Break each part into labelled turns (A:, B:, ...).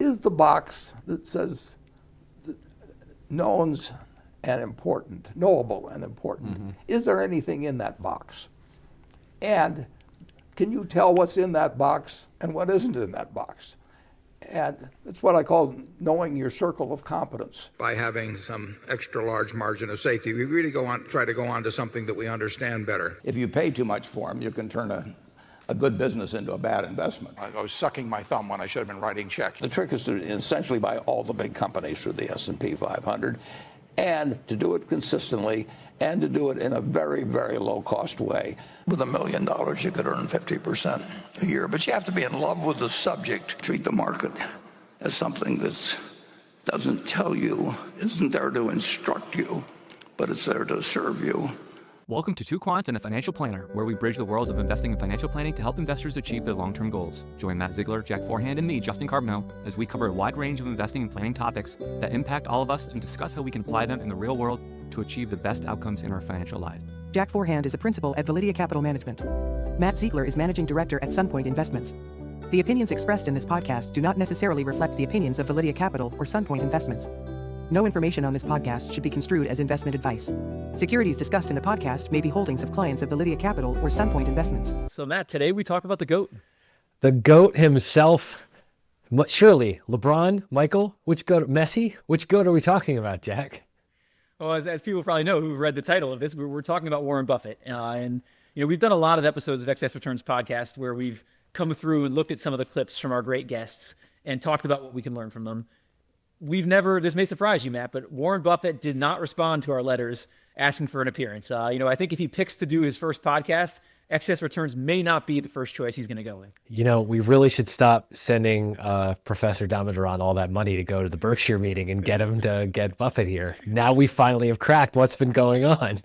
A: is the box that says knowns and important, knowable and important, is there anything in that box? And can you tell what's in that box and what isn't in that box? And it's what I call knowing your circle of competence. By having some extra large margin of safety, we really try to go on to something that we understand better. If you pay too much for them, you can turn a good business into a bad investment. I was sucking my thumb when I should have been writing checks. The trick is to essentially buy all the big companies through the S&P 500 and to do it consistently and to do it in a very, very low-cost way. With $1 million, you could earn 50% a year, but you have to be in love with the subject. Treat the market as something that doesn't tell you, isn't there to instruct you, but it's there to serve you.
B: Welcome to Two Quants and a Financial Planner, where we bridge the worlds of investing and financial planning to help investors achieve their long-term goals. Join Matt Ziegler, Jack Forehand, and me, Justin Carbonell, as we cover a wide range of investing and planning topics that impact all of us and discuss how we can apply them in the real world to achieve the best outcomes in our financial lives.
C: Jack Forehand is a principal at Validia Capital Management. Matt Ziegler is managing director at Sunpoint Investments. The opinions expressed in this podcast do not necessarily reflect the opinions of Validia Capital or Sunpoint Investments. No information on this podcast should be construed as investment advice. Securities discussed in the podcast may be holdings of clients of Validia Capital or Sunpoint Investments.
D: So, Matt, today we talk about the GOAT.
E: The GOAT himself. Surely, LeBron, Michael, which GOAT? Messi? Which GOAT are we talking about, Jack?
D: Well, as people probably know who've read the title of this, we're talking about Warren Buffett. And, we've done a lot of episodes of Excess Returns podcast where we've come through and looked at some of the clips from our great guests and talked about what we can learn from them. This may surprise you, Matt, but Warren Buffett did not respond to our letters asking for an appearance. I think if he picks to do his first podcast, Excess Returns may not be the first choice he's going to go with.
E: We really should stop sending Professor Damodaran all that money to go to the Berkshire meeting and get him to get Buffett here. Now we finally have cracked what's been going on.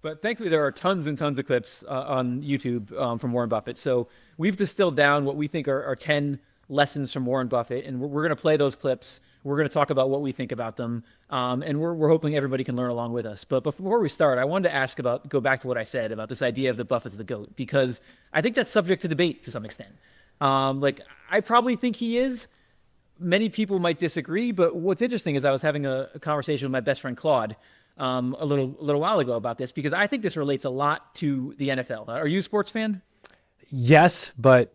D: But thankfully, there are tons and tons of clips on YouTube from Warren Buffett. So we've distilled down what we think are 10 lessons from Warren Buffett, and we're going to play those clips. We're going to talk about what we think about them, and we're hoping everybody can learn along with us. But before we start, I wanted to go back to what I said about this idea of that Buffett's the GOAT, because I think that's subject to debate to some extent. I probably think he is. Many people might disagree, but what's interesting is I was having a conversation with my best friend Claude a little while ago about this, because I think this relates a lot to the NFL. Are you a sports fan?
E: Yes, but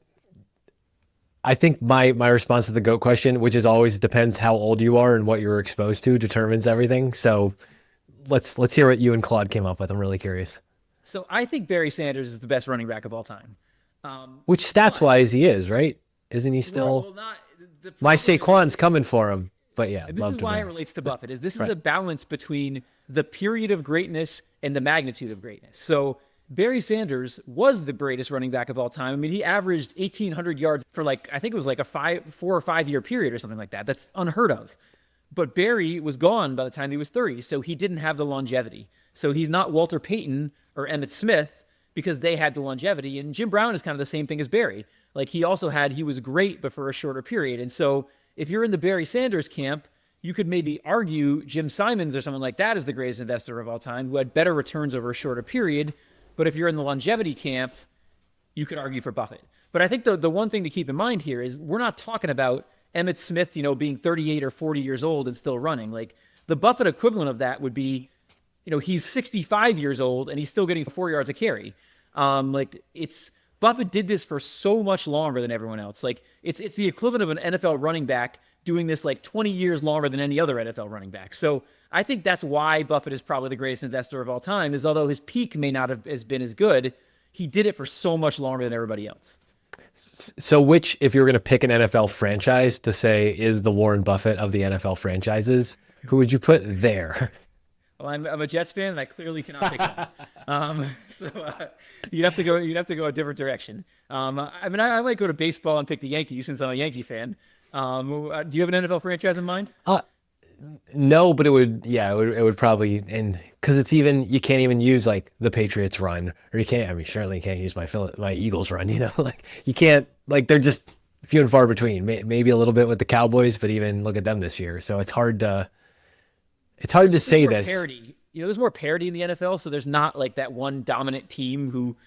E: I think my response to the GOAT question, which is always depends how old you are and what you're exposed to, determines everything. So let's hear what you and Claude came up with. I'm really curious.
D: So I think Barry Sanders is the best running back of all time.
E: Which stats-wise he is, right? Isn't he still? My Saquon's coming for him, but yeah.
D: This is why it relates to Buffett. This is a balance between the period of greatness and the magnitude of greatness. So Barry Sanders was the greatest running back of all time. I mean, he averaged 1,800 yards for I think it was a 4 or 5 year period or something like that. That's unheard of. But Barry was gone by the time he was 30, so he didn't have the longevity. So he's not Walter Payton or Emmitt Smith because they had the longevity. And Jim Brown is kind of the same thing as Barry. He was great, but for a shorter period. And so if you're in the Barry Sanders camp, you could maybe argue Jim Simons or someone like that is the greatest investor of all time who had better returns over a shorter period. But if you're in the longevity camp, you could argue for Buffett. But I think the one thing to keep in mind here is we're not talking about Emmitt Smith, being 38 or 40 years old and still running. The Buffett equivalent of that would be, he's 65 years old and he's still getting 4 yards a carry. Buffett did this for so much longer than everyone else. It's the equivalent of an NFL running back doing this 20 years longer than any other NFL running back. So I think that's why Buffett is probably the greatest investor of all time, is although his peak may not have been as good, he did it for so much longer than everybody else.
E: So if you're going to pick an NFL franchise to say is the Warren Buffett of the NFL franchises, who would you put there?
D: Well, I'm a Jets fan, and I clearly cannot pick them. You'd have to go a different direction. I might go to baseball and pick the Yankees since I'm a Yankee fan. Do you have an NFL franchise in mind?
E: No, but it would probably, and because you can't even use the Patriots run, or certainly you can't use my Eagles run, you can't, they're just few and far between, maybe a little bit with the Cowboys, but even look at them this year. So it's hard to say this.
D: Parity. There's more parity in the NFL, so there's not that one dominant team who,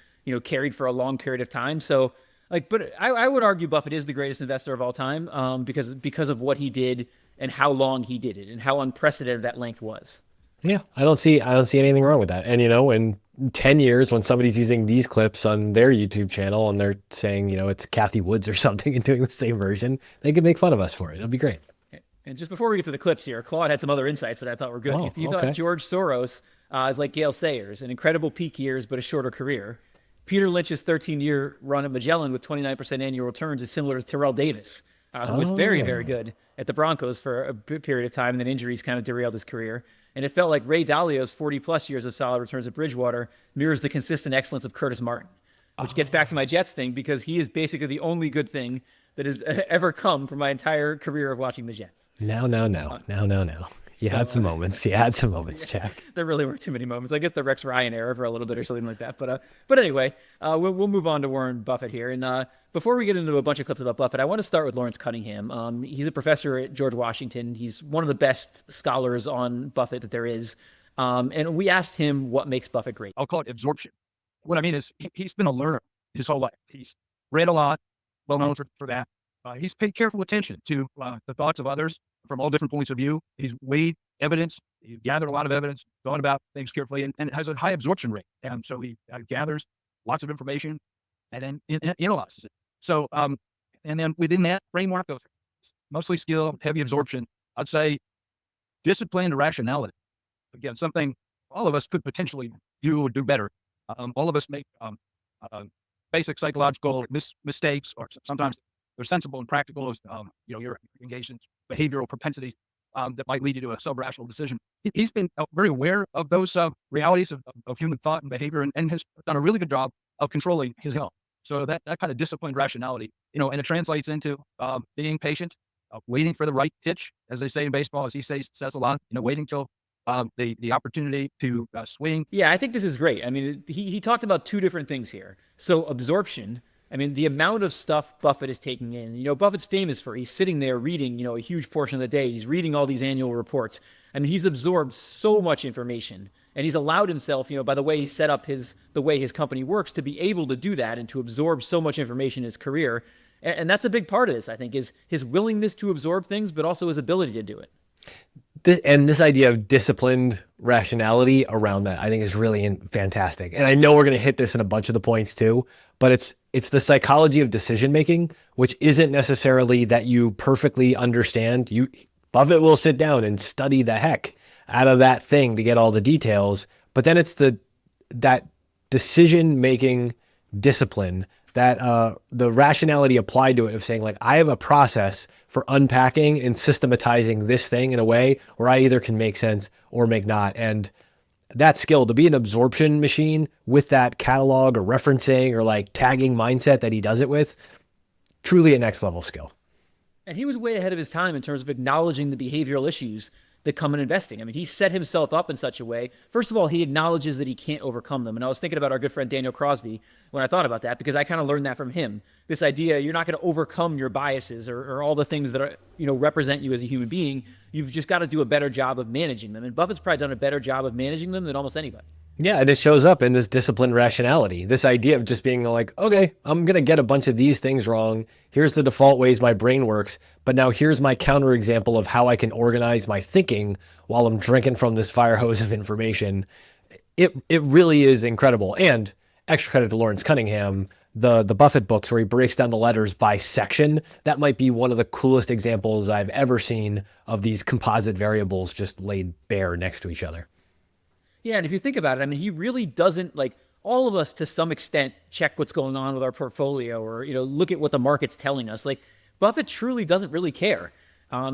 D: carried for a long period of time. So But I would argue Buffett is the greatest investor of all time, because of what he did and how long he did it and how unprecedented that length was.
E: Yeah, I don't see anything wrong with that. And in 10 years, when somebody's using these clips on their YouTube channel and they're saying, it's Kathy Woods or something and doing the same version, they can make fun of us for it. It'll be great.
D: And just before we get to the clips here, Claude had some other insights that I thought were good.
E: Oh,
D: He
E: okay.
D: thought George Soros is like Gale Sayers, an incredible peak years, but a shorter career. Peter Lynch's 13-year run at Magellan with 29% annual returns is similar to Terrell Davis, who was very, very good at the Broncos for a period of time, and then injuries kind of derailed his career. And it felt like Ray Dalio's 40-plus years of solid returns at Bridgewater mirrors the consistent excellence of Curtis Martin, which gets back to my Jets thing, because he is basically the only good thing that has ever come from my entire career of watching the Jets.
E: No. You had some moments. Jack.
D: There really weren't too many moments. I guess the Rex Ryan era for a little bit or something like that. But anyway, we'll move on to Warren Buffett here. And before we get into a bunch of clips about Buffett, I want to start with Lawrence Cunningham. He's a professor at George Washington. He's one of the best scholars on Buffett that there is. And we asked him what makes Buffett great.
F: I'll call it absorption. What I mean is he's been a learner his whole life. He's read a lot, well known for that. He's paid careful attention to the thoughts of others from all different points of view. He's weighed evidence. He's gathered a lot of evidence, thought about things carefully, and has a high absorption rate. And so he gathers lots of information and then analyzes it. So, and then within that framework of mostly skill, heavy absorption, I'd say discipline and rationality. Again, something all of us could potentially do or do better. All of us make basic psychological mistakes, or sometimes they're sensible and practical. You're engaged in behavioral propensities that might lead you to a sub-rational decision. He's been very aware of those realities of human thought and behavior, and has done a really good job of controlling his health. So that kind of disciplined rationality, and it translates into being patient, waiting for the right pitch, as they say in baseball, as he says a lot. Waiting till the opportunity to swing.
D: Yeah, I think this is great. I mean, he talked about two different things here. So absorption. I mean, the amount of stuff Buffett is taking in, Buffett's famous for, he's sitting there reading, a huge portion of the day. He's reading all these annual reports. I mean, he's absorbed so much information, and he's allowed himself, by the way he set up the way his company works, to be able to do that and to absorb so much information in his career. And that's a big part of this, I think, is his willingness to absorb things, but also his ability to do it.
E: And this idea of disciplined rationality around that, I think, is really fantastic. And I know we're going to hit this in a bunch of the points too, but it's the psychology of decision making, which isn't necessarily that you perfectly understand. Buffett will sit down and study the heck out of that thing to get all the details, but then it's that decision making discipline, that the rationality applied to it, of saying, like, I have a process for unpacking and systematizing this thing in a way where I either can make sense or make not. And that skill, to be an absorption machine with that catalog or referencing or like tagging mindset that he does it with, truly a next level skill.
D: And he was way ahead of his time in terms of acknowledging the behavioral issues that come in investing. I mean, he set himself up in such a way. First of all, he acknowledges that he can't overcome them. And I was thinking about our good friend Daniel Crosby when I thought about that, because I kind of learned that from him. This idea, you're not going to overcome your biases or all the things that are, represent you as a human being. You've just got to do a better job of managing them. And Buffett's probably done a better job of managing them than almost anybody.
E: Yeah, and it shows up in this disciplined rationality, this idea of just being like, okay, I'm going to get a bunch of these things wrong. Here's the default ways my brain works. But now here's my counterexample of how I can organize my thinking while I'm drinking from this fire hose of information. It really is incredible. And extra credit to Lawrence Cunningham, the Buffett books where he breaks down the letters by section. That might be one of the coolest examples I've ever seen of these composite variables just laid bare next to each other.
D: Yeah, and if you think about it, I mean, he really doesn't, like, all of us to some extent check what's going on with our portfolio or, look at what the market's telling us. Like, Buffett truly doesn't really care.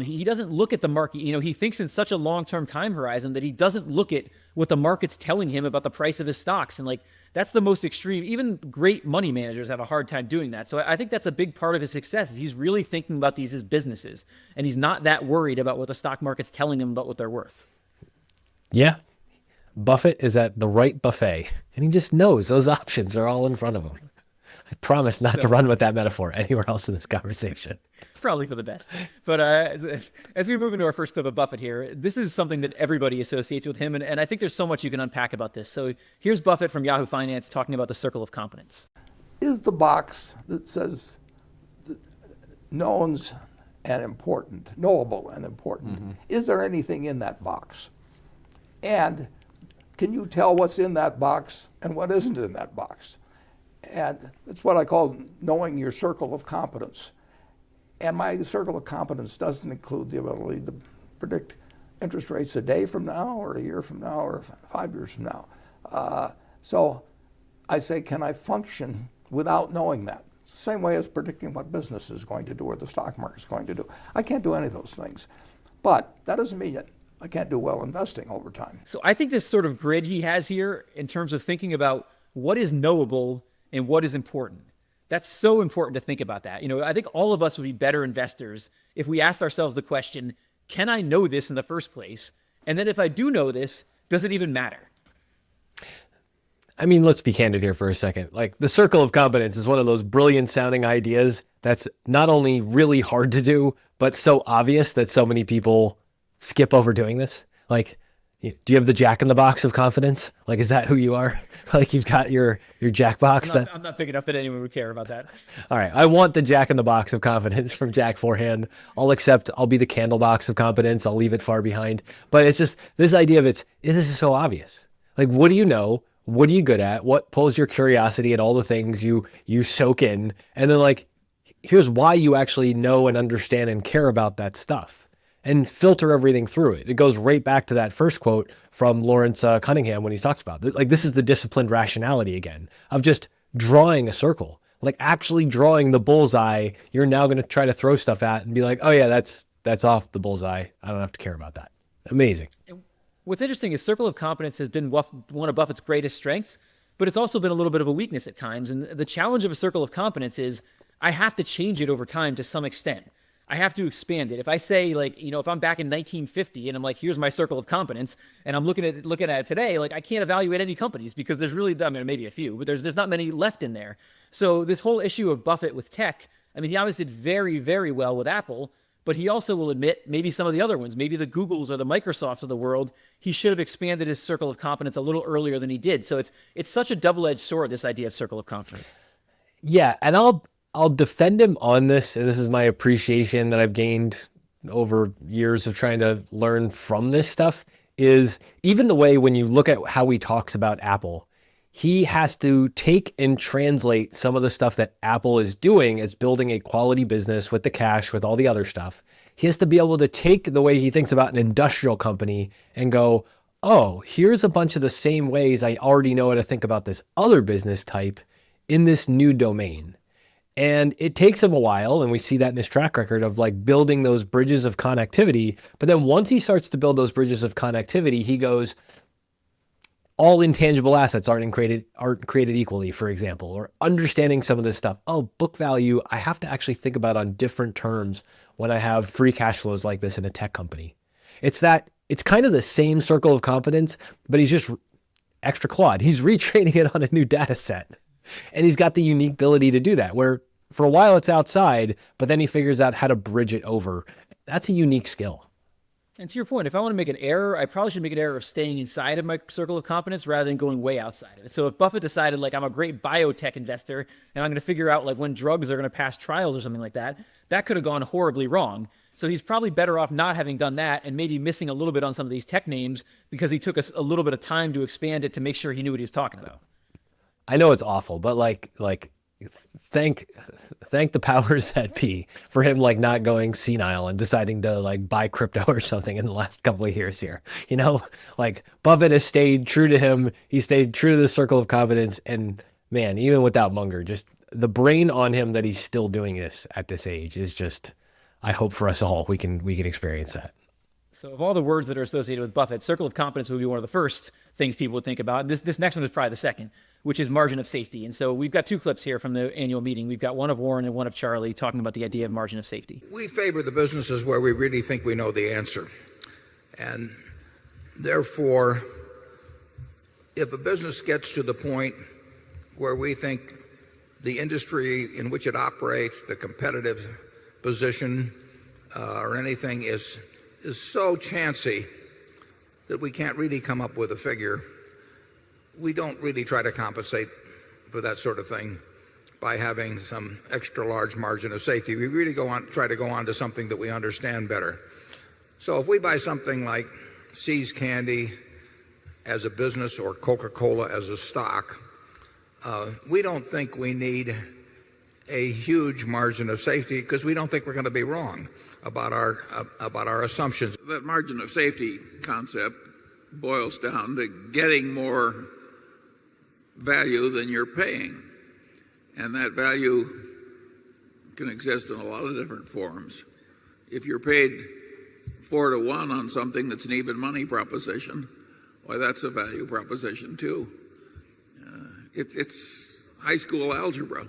D: He doesn't look at the market. He thinks in such a long-term time horizon that he doesn't look at what the market's telling him about the price of his stocks. And, like, that's the most extreme. Even great money managers have a hard time doing that. So I think that's a big part of his success, is he's really thinking about these as businesses. And he's not that worried about what the stock market's telling him about what they're worth.
E: Yeah. Buffett is at the right buffet, and he just knows those options are all in front of him. I promise not to run with that metaphor anywhere else in this conversation.
D: Probably for the best. But as we move into our first clip of Buffett here, this is something that everybody associates with him, and I think there's so much you can unpack about this. So here's Buffett from Yahoo Finance talking about the circle of competence.
A: is the box that says knowns and important, knowable and important, is there anything in that box? And can you tell what's in that box and what isn't in that box? And it's what I call knowing your circle of competence. And my circle of competence doesn't include the ability to predict interest rates a day from now or a year from now or 5 years from now. So I say, can I function without knowing that? It's the same way as predicting what business is going to do or the stock market is going to do. I can't do any of those things. But that doesn't mean that I can't do well investing over time.
D: So I think this sort of grid he has here in terms of thinking about what is knowable and what is important. That's so important to think about that. I think all of us would be better investors if we asked ourselves the question, can I know this in the first place? And then if I do know this, does it even matter?
E: I mean, let's be candid here for a second. Like, the circle of competence is one of those brilliant sounding ideas that's not only really hard to do, but so obvious that so many people skip over doing this. Like, do you have the Jack in the Box of confidence? Like, is that who you are? Like, you've got your Jack box?
D: I'm not big enough that anyone would care about that.
E: All right. I want the Jack in the Box of confidence from Jack Forehand. I'll be the candle box of competence. I'll leave it far behind. But it's just this idea of this is so obvious. Like, what do you know? What are you good at? What pulls your curiosity and all the things you soak in? And then, like, here's why you actually know and understand and care about that stuff. And filter everything through it. It goes right back to that first quote from Lawrence Cunningham when he talks about it. Like, this is the disciplined rationality again of just drawing a circle, like actually drawing the bullseye. You're now going to try to throw stuff at and be like, oh yeah, that's off the bullseye. I don't have to care about that. Amazing.
D: What's interesting is circle of competence has been one of Buffett's greatest strengths, but it's also been a little bit of a weakness at times. And the challenge of a circle of competence is I have to change it over time to some extent. I have to expand it. If I say, like, if I'm back in 1950 and I'm like, here's my circle of competence, and I'm looking at it today, like, I can't evaluate any companies because there's really, maybe a few, but there's not many left in there. So this whole issue of Buffett with tech, he obviously did very, very well with Apple, but he also will admit maybe some of the other ones, maybe the Googles or the Microsofts of the world, he should have expanded his circle of competence a little earlier than he did. So it's such a double-edged sword, this idea of circle of competence.
E: Yeah, and I'll defend him on this, and this is my appreciation that I've gained over years of trying to learn from this stuff, is even the way when you look at how he talks about Apple, he has to take and translate some of the stuff that Apple is doing as building a quality business with the cash, with all the other stuff. He has to be able to take the way he thinks about an industrial company and go, oh, here's a bunch of the same ways I already know how to think about this other business type in this new domain. And it takes him a while, and we see that in his track record of like building those bridges of connectivity. But then once he starts to build those bridges of connectivity, he goes, all intangible assets aren't created equally, for example, or understanding some of this stuff. Oh, book value, I have to actually think about on different terms when I have free cash flows like this in a tech company. It's kind of the same circle of competence, but he's just extra clawed. He's retraining it on a new data set. And he's got the unique ability to do that, where for a while it's outside, but then he figures out how to bridge it over. That's a unique skill.
D: And to your point, if I want to make an error, I probably should make an error of staying inside of my circle of competence rather than going way outside of it. So if Buffett decided, like, I'm a great biotech investor and I'm going to figure out like when drugs are going to pass trials or something like that, that could have gone horribly wrong. So he's probably better off not having done that and maybe missing a little bit on some of these tech names because he took a little bit of time to expand it to make sure he knew what he was talking about.
E: I know it's awful, but like thank the powers that be for him like not going senile and deciding to like buy crypto or something in the last couple of years here. Like Buffett has stayed true to him. He stayed true to the circle of competence, and man, even without Munger, just the brain on him that he's still doing this at this age is just, I hope for us all we can experience that.
D: So of all the words that are associated with Buffett, circle of competence would be one of the first things people would think about. This next one is probably the second, which is margin of safety. And so we've got two clips here from the annual meeting. We've got one of Warren and one of Charlie talking about the idea of margin of safety.
A: We favor the businesses where we really think we know the answer. And therefore, if a business gets to the point where we think the industry in which it operates, the competitive position, or anything is so chancy that we can't really come up with a figure, we don't really try to compensate for that sort of thing
G: by having some extra large margin of safety. We really try to go on to something that we understand better. So if we buy something like See's Candy as a business or Coca-Cola as a stock, we don't think we need a huge margin of safety because we don't think we're going to be wrong about our assumptions.
H: That margin of safety concept boils down to getting more value than you're paying. And that value can exist in a lot of different forms. If you're paid 4 to 1 on something that's an even money proposition, why, that's a value proposition too. It's high school algebra,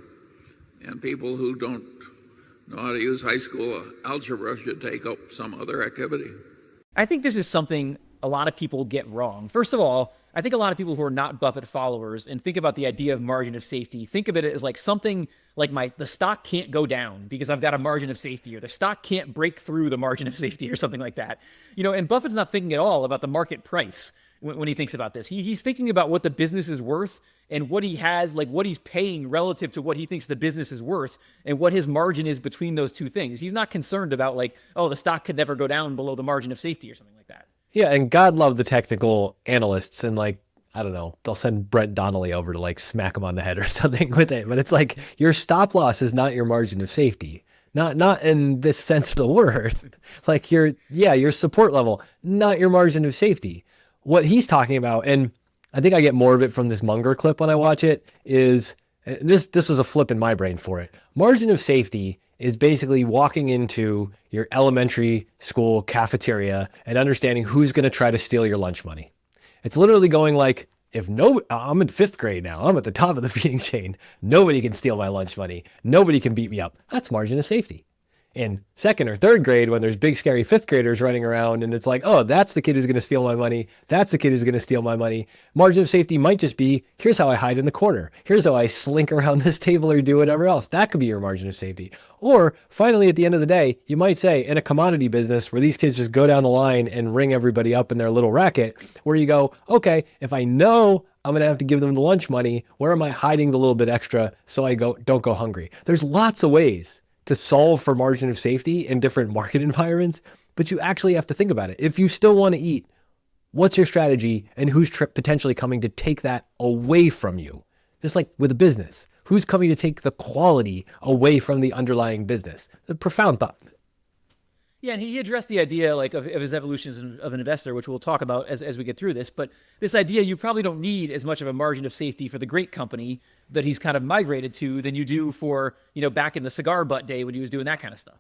H: and people who don't know how to use high school algebra should take up some other activity.
D: I think this is something a lot of people get wrong. First of all, I think a lot of people who are not Buffett followers and think about the idea of margin of safety, think of it as like something like the stock can't go down because I've got a margin of safety, or the stock can't break through the margin of safety or something like that. And Buffett's not thinking at all about the market price when he thinks about this. He's thinking about what the business is worth and what he has, like what he's paying relative to what he thinks the business is worth and what his margin is between those two things. He's not concerned about like, oh, the stock could never go down below the margin of safety or something like that.
E: Yeah, and God love the technical analysts, and like, I don't know, they'll send Brent Donnelly over to like smack him on the head or something with it. But it's like, your stop loss is not your margin of safety. Not in this sense of the word. Like your support level, not your margin of safety. What he's talking about, and I think I get more of it from this Munger clip when I watch it, is this was a flip in my brain for it. Margin of safety is basically walking into your elementary school cafeteria and understanding who's going to try to steal your lunch money. It's literally going like, I'm in 5th grade now, I'm at the top of the feeding chain. Nobody can steal my lunch money. Nobody can beat me up. That's margin of safety. In 2nd or 3rd grade, when there's big scary 5th graders running around and it's like, oh, that's the kid who's going to steal my money. That's the kid who's going to steal my money. Margin of safety might just be, here's how I hide in the corner. Here's how I slink around this table or do whatever else. That could be your margin of safety. Or finally, at the end of the day, you might say in a commodity business where these kids just go down the line and ring everybody up in their little racket, where you go, okay, if I know I'm going to have to give them the lunch money, where am I hiding the little bit extra so I don't go hungry? There's lots of ways to solve for margin of safety in different market environments, but you actually have to think about it. If you still want to eat, what's your strategy and who's potentially coming to take that away from you? Just like with a business, who's coming to take the quality away from the underlying business? A profound thought.
D: Yeah, and he addressed the idea like of his evolution of an investor, which we'll talk about as we get through this. But this idea, you probably don't need as much of a margin of safety for the great company that he's kind of migrated to than you do for, back in the cigar butt day when he was doing that kind of stuff.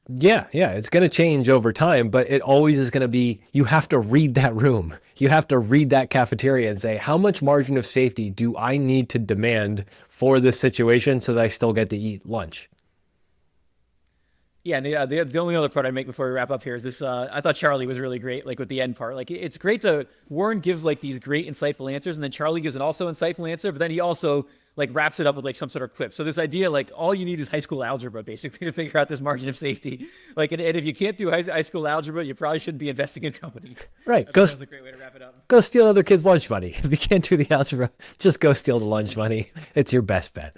E: Yeah, it's going to change over time, but it always is going to be, you have to read that room. You have to read that cafeteria and say, how much margin of safety do I need to demand for this situation so that I still get to eat lunch?
D: Yeah, and the only other part I'd make before we wrap up here is this. I thought Charlie was really great, like with the end part. Like it's great Warren gives like these great insightful answers, and then Charlie gives an also insightful answer, but then he also like wraps it up with like some sort of quip. So this idea, like all you need is high school algebra basically to figure out this margin of safety. Like, and if you can't do high school algebra, you probably shouldn't be investing in companies.
E: Right.
D: That's a great way to wrap it up.
E: Go steal other kids' lunch money. If you can't do the algebra, just go steal the lunch money. It's your best bet.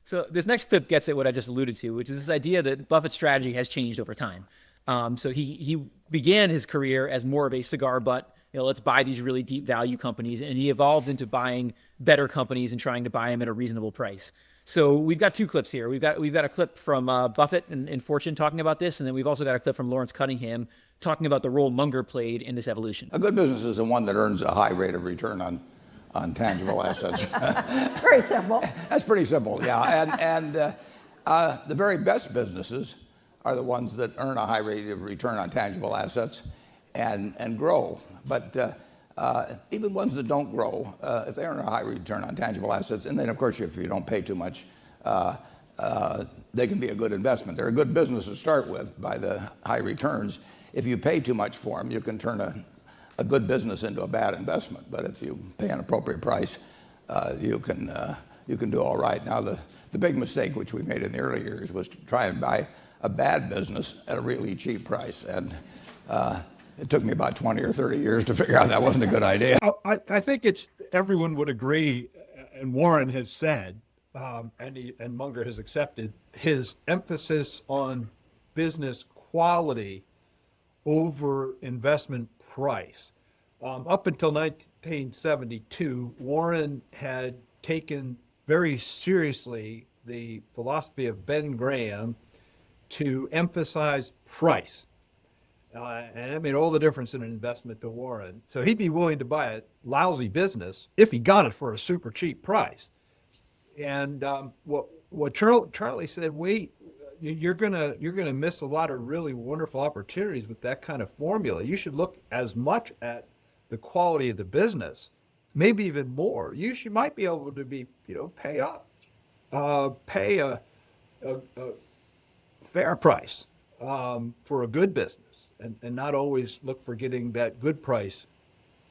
D: So this next clip gets at what I just alluded to, which is this idea that Buffett's strategy has changed over time. So he began his career as more of a cigar butt, let's buy these really deep value companies, and he evolved into buying better companies and trying to buy them at a reasonable price. So we've got two clips here. We've got a clip from Buffett and Fortune talking about this, and then we've also got a clip from Lawrence Cunningham talking about the role Munger played in this evolution.
A: A good business is the one that earns a high rate of return on tangible assets.
I: Very simple.
A: That's pretty simple, yeah. And the very best businesses are the ones that earn a high rate of return on tangible assets and grow. But even ones that don't grow, if they earn a high return on tangible assets, and then of course if you don't pay too much, they can be a good investment. They're a good business to start with by the high returns. If you pay too much for them, you can turn a good business into a bad investment. But if you pay an appropriate price, you can do all right. Now the big mistake which we made in the early years was to try and buy a bad business at a really cheap price, and it took me about 20 or 30 years to figure out that wasn't a good idea.
F: I think everyone would agree, and Warren has said, and Munger has accepted his emphasis on business quality over investment price. Up until 1972, Warren had taken very seriously the philosophy of Ben Graham to emphasize price. And it made all the difference in an investment to Warren. So he'd be willing to buy a lousy business if he got it for a super cheap price. And what Charlie said, wait, you're gonna miss a lot of really wonderful opportunities with that kind of formula. You should look as much at the quality of the business, maybe even more. You might be able to pay a fair price for a good business, and not always look for getting that good price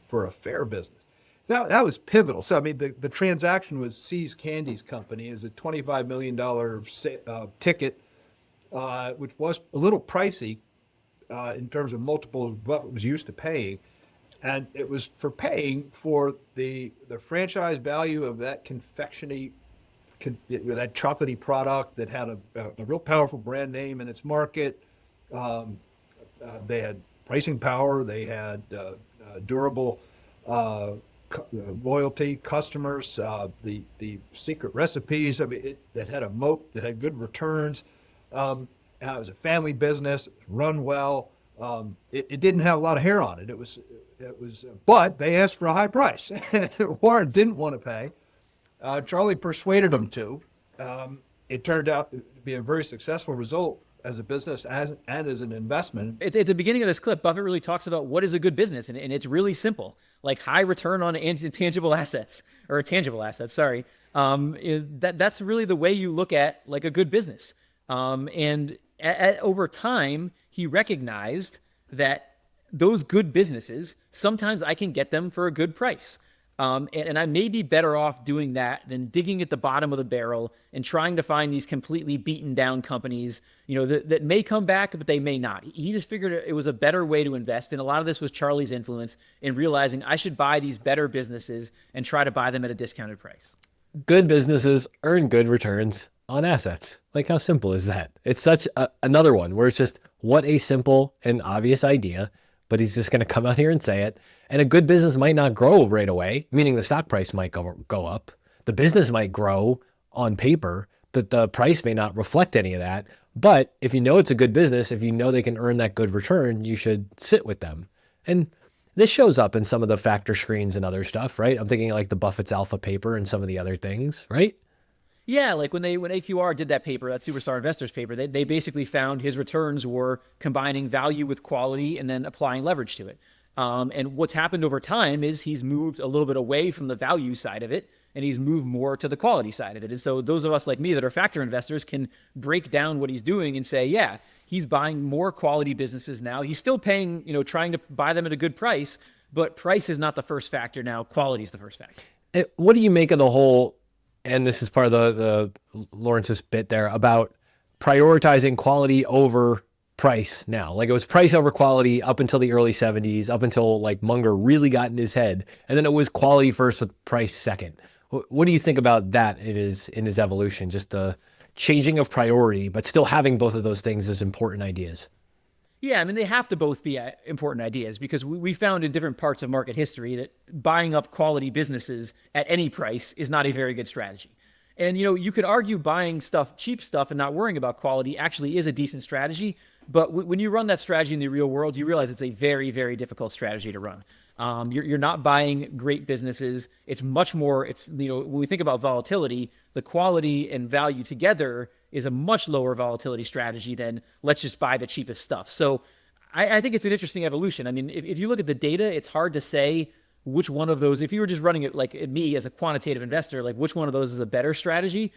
F: for a fair business. That was pivotal. So, I mean, the transaction was See's Candies Company. It was a $25 million ticket, which was a little pricey in terms of multiples Buffett was used to paying. And it was for paying for the franchise value of that confectionery, that chocolatey product that had a real powerful brand name in its market. They had pricing power. They had durable loyalty customers, the secret recipes. I mean, that had a moat, that had good returns. It was a family business. It was run well. It didn't have a lot of hair on it. It was, but they asked for a high price. Warren didn't want to pay. Charlie persuaded him to. It turned out to be a very successful result as a business and as an investment.
D: At the beginning of this clip, Buffett really talks about what is a good business, and it's really simple, like high return on intangible assets, or tangible assets, sorry. That's really the way you look at like a good business. And over time, he recognized that those good businesses, sometimes I can get them for a good price. And I may be better off doing that than digging at the bottom of the barrel and trying to find these completely beaten down companies, that may come back, but they may not. He just figured it was a better way to invest. And a lot of this was Charlie's influence in realizing I should buy these better businesses and try to buy them at a discounted price.
E: Good businesses earn good returns on assets. Like, how simple is that? It's such another one where it's just what a simple and obvious idea, but he's just going to come out here and say it. And a good business might not grow right away, meaning the stock price might go up. The business might grow on paper, but the price may not reflect any of that. But if you know it's a good business, if you know they can earn that good return, you should sit with them. And this shows up in some of the factor screens and other stuff, right? I'm thinking like the Buffett's Alpha paper and some of the other things, right?
D: Yeah, like when AQR did that paper, that Superstar Investors paper, they basically found his returns were combining value with quality and then applying leverage to it. And what's happened over time is he's moved a little bit away from the value side of it, and he's moved more to the quality side of it. And so those of us like me that are factor investors can break down what he's doing and say, yeah, he's buying more quality businesses now. He's still paying, trying to buy them at a good price, but price is not the first factor now. Quality is the first factor.
E: What do you make of the whole, and this is part of the Lawrence's bit there, about prioritizing quality over price now? Like, it was price over quality up until the early 70s, up until like Munger really got in his head. And then it was quality first with price second. What do you think about that in his evolution? Just the changing of priority, but still having both of those things as important ideas.
D: Yeah, I mean, they have to both be important ideas, because we found in different parts of market history that buying up quality businesses at any price is not a very good strategy. And, you could argue buying cheap stuff and not worrying about quality actually is a decent strategy. But when you run that strategy in the real world, you realize it's a very, very difficult strategy to run. You're not buying great businesses. It's much more, when we think about volatility, the quality and value together is a much lower volatility strategy than let's just buy the cheapest stuff. So I think it's an interesting evolution. I mean, if you look at the data, it's hard to say which one of those, if you were just running it like me as a quantitative investor, like which one of those is a better strategy.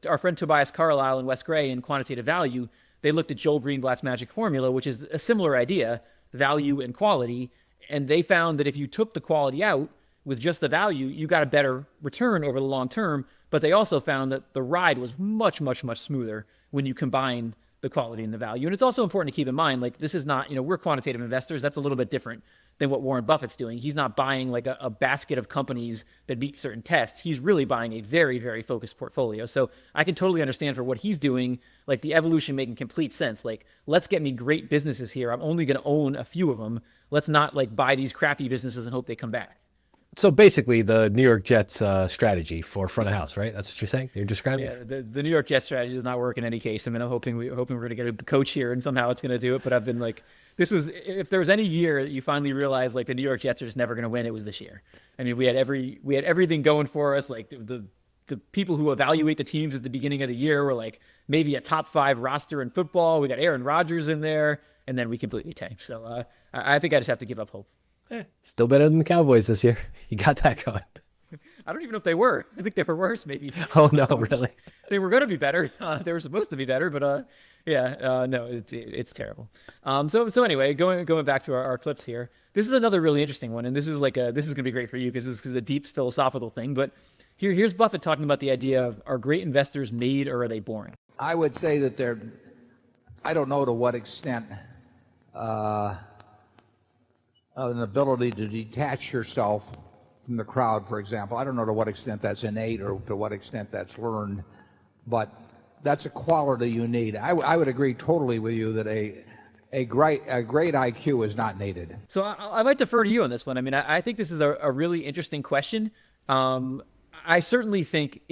D: Our friend Tobias Carlyle and Wes Gray in Quantitative Value, they looked at Joel Greenblatt's magic formula, which is a similar idea, value and quality. And they found that if you took the quality out with just the value, you got a better return over the long term. But they also found that the ride was much, much, much smoother when you combined the quality and the value. And it's also important to keep in mind, like, this is not, we're quantitative investors. That's a little bit different than what Warren Buffett's doing. He's not buying like a basket of companies that meet certain tests. He's really buying a very, very focused portfolio. So I can totally understand for what he's doing, like the evolution making complete sense. Like, let's get me great businesses here. I'm only going to own a few of them. Let's not like buy these crappy businesses and hope they come back.
E: So basically the New York Jets strategy for front of house, right? That's what you're saying? You're describing it?
D: Yeah, the New York Jets strategy does not work in any case. I mean, I'm hoping we're going to get a coach here and somehow it's going to do it. But I've been like, if there was any year that you finally realized like the New York Jets are just never going to win, it was this year. I mean, we had everything going for us. Like the people who evaluate the teams at the beginning of the year were like maybe a top 5 roster in football. We got Aaron Rodgers in there, and then we completely tanked. So I think I just have to give up hope.
E: Still better than the Cowboys this year. You got that going.
D: I don't even know if they were. I think they were worse, maybe.
E: Oh, no, really?
D: They were going to be better. They were supposed to be better, but no, it's terrible. So anyway, going back to our clips here, this is another really interesting one, and this is going to be great for you because this is a deep philosophical thing. But here's Buffett talking about the idea of, are great investors made or are they born?
G: I would say that I don't know to what extent an ability to detach yourself from the crowd, for example. I don't know to what extent that's innate or to what extent that's learned, but that's a quality you need. I would agree totally with you that a great IQ is not needed.
D: So I might defer to you on this one. I mean, I think this is a really interesting question. I certainly think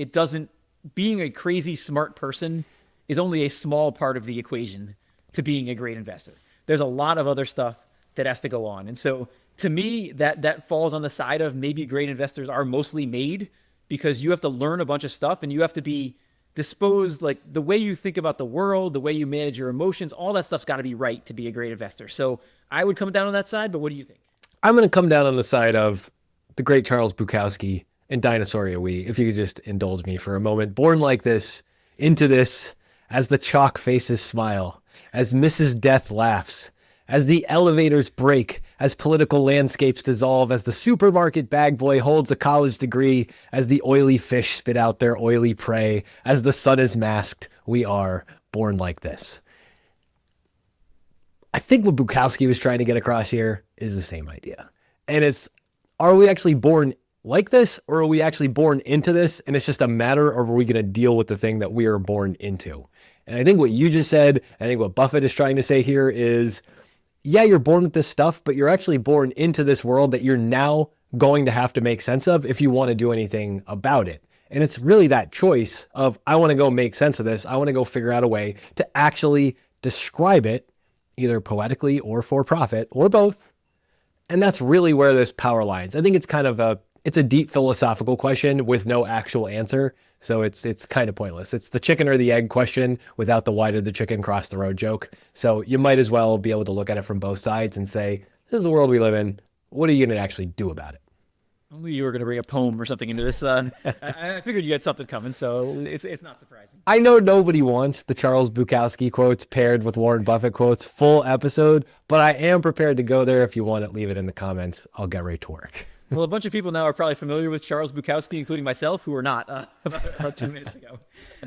D: being a crazy smart person is only a small part of the equation to being a great investor. There's a lot of other stuff that has to go on. And so to me, that falls on the side of maybe great investors are mostly made because you have to learn a bunch of stuff and you have to be disposed, like the way you think about the world, the way you manage your emotions, all that stuff's got to be right to be a great investor. So I would come down on that side, but what do you think?
E: I'm going to come down on the side of the great Charles Bukowski and Dinosauria We, if you could just indulge me for a moment. Born like this, into this, as the chalk faces smile, as Mrs. Death laughs, as the elevators break, as political landscapes dissolve, as the supermarket bag boy holds a college degree, as the oily fish spit out their oily prey, as the sun is masked, we are born like this. I think what Bukowski was trying to get across here is the same idea. And it's, are we actually born like this, or are we actually born into this? And it's just a matter of, are we going to deal with the thing that we are born into? And I think what you just said, I think what Buffett is trying to say here is, yeah, you're born with this stuff, but you're actually born into this world that you're now going to have to make sense of if you want to do anything about it. And it's really that choice of, I want to go make sense of this. I want to go figure out a way to actually describe it, either poetically or for profit or both. And that's really where this power lies. I think it's kind of it's a deep philosophical question with no actual answer. So it's kind of pointless. It's the chicken or the egg question without the why did the chicken cross the road joke. So you might as well be able to look at it from both sides and say, this is the world we live in. What are you going to actually do about it?
D: Only you were going to bring a poem or something into this. I figured you had something coming, so it's not surprising.
E: I know nobody wants the Charles Bukowski quotes paired with Warren Buffett quotes full episode, but I am prepared to go there. If you want it, leave it in the comments. I'll get right to work.
D: Well, a bunch of people now are probably familiar with Charles Bukowski, including myself, who were not about 2 minutes ago.